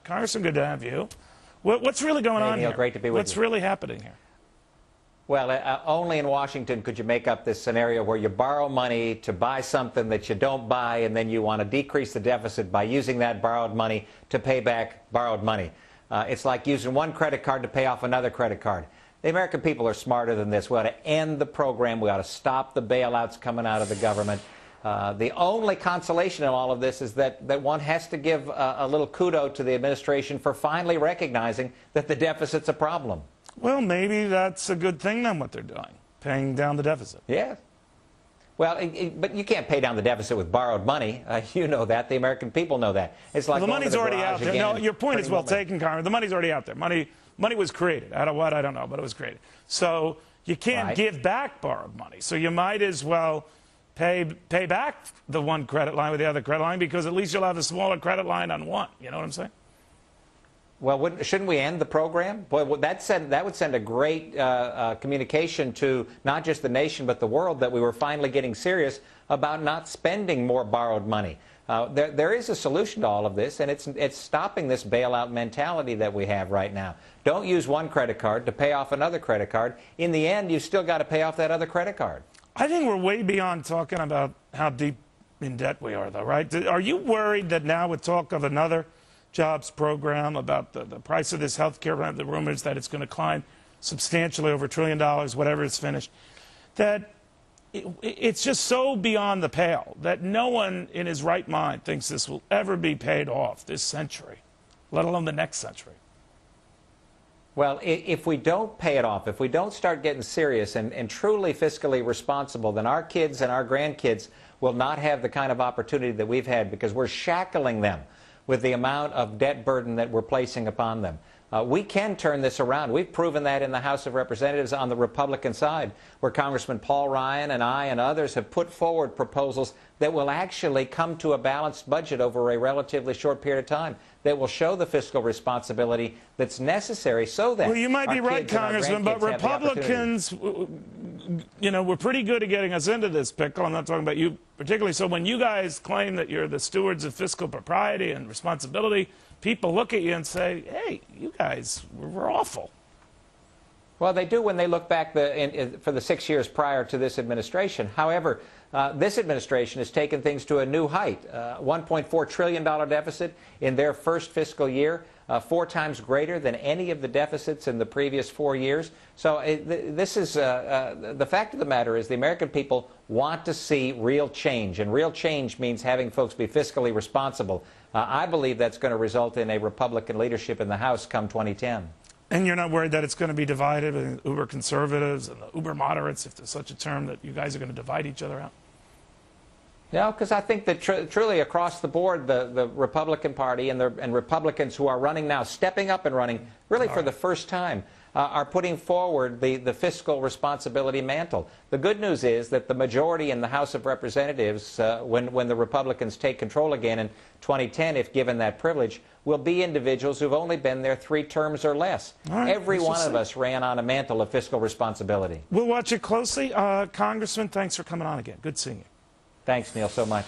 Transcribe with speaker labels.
Speaker 1: Congressman, good to have you. What's really going on
Speaker 2: Neil,
Speaker 1: here?
Speaker 2: great to be with
Speaker 1: What's
Speaker 2: you.
Speaker 1: really happening here?
Speaker 2: Well, only in Washington could you make up this scenario where you borrow money to buy something that you don't buy, and then you want to decrease the deficit by using that borrowed money to pay back borrowed money. It's like using one credit card to pay off another credit card. The American people are smarter than this. We ought to end the program. We ought to stop the bailouts coming out of the government. The only consolation in all of this is that one has to give a little kudo to the administration for finally recognizing that the deficit's a problem.
Speaker 1: Well, maybe that's a good thing then, what they're doing, paying down the deficit.
Speaker 2: Yeah. Well, but you can't pay down the deficit with borrowed money. You know that. The American people know that. It's like
Speaker 1: well, the money's already out there. No, your point is well taken, Congressman. The money's already out there. Money was created. Out of what? I don't know, but it was created. So you can't give back borrowed money. So you might as well pay back the one credit line with the other credit line, because at least you'll have a smaller credit line on one. You know what I'm saying?
Speaker 2: Well, shouldn't we end the program? Boy, that would send a great communication to not just the nation but the world that we were finally getting serious about not spending more borrowed money. There is a solution to all of this, and it's stopping this bailout mentality that we have right now. Don't use one credit card to pay off another credit card. In the end, you've still got to pay off that other credit card.
Speaker 1: I think we're way beyond talking about how deep in debt we are, though, right? Are you worried that now with talk of another jobs program, about the price of this health care, the rumors that it's going to climb substantially over $1 trillion, whatever it's finished, that it's just so beyond the pale that no one in his right mind thinks this will ever be paid off this century, let alone the next century?
Speaker 2: Well, if we don't pay it off, if we don't start getting serious and truly fiscally responsible, then our kids and our grandkids will not have the kind of opportunity that we've had, because we're shackling them with the amount of debt burden that we're placing upon them. We can turn this around. We've proven that in the House of Representatives on the Republican side, where Congressman Paul Ryan and I and others have put forward proposals that will actually come to a balanced budget over a relatively short period of time, that will show the fiscal responsibility that's necessary so that
Speaker 1: well, you might be right, Congressman, but Republicans, you know, we're pretty good at getting us into this pickle. I'm not talking about you particularly. So when you guys claim that you're the stewards of fiscal propriety and responsibility, people look at you and say, hey, you guys were awful.
Speaker 2: Well, they do when they look back for the 6 years prior to this administration. However, this administration has taken things to a new height. $1.4 trillion deficit in their first fiscal year, 4 times greater than any of the deficits in the previous 4 years. So this is the fact of the matter is the American people want to see real change, and real change means having folks be fiscally responsible. I believe that's going to result in a Republican leadership in the House come 2010.
Speaker 1: And you're not worried that it's going to be divided in uber conservatives and the uber moderates, if there's such a term, that you guys are going to divide each other out?
Speaker 2: No, because I think that truly across the board, the Republican Party and Republicans who are running now, stepping up and running really for the first time, are putting forward the fiscal responsibility mantle. The good news is that the majority in the House of Representatives, when the Republicans take control again in 2010, if given that privilege, will be individuals who've only been there 3 terms or less.
Speaker 1: Right,
Speaker 2: every one of us ran on a mantle of fiscal responsibility.
Speaker 1: We'll watch it closely. Congressman, thanks for coming on again. Good seeing you.
Speaker 2: Thanks, Neil, so much.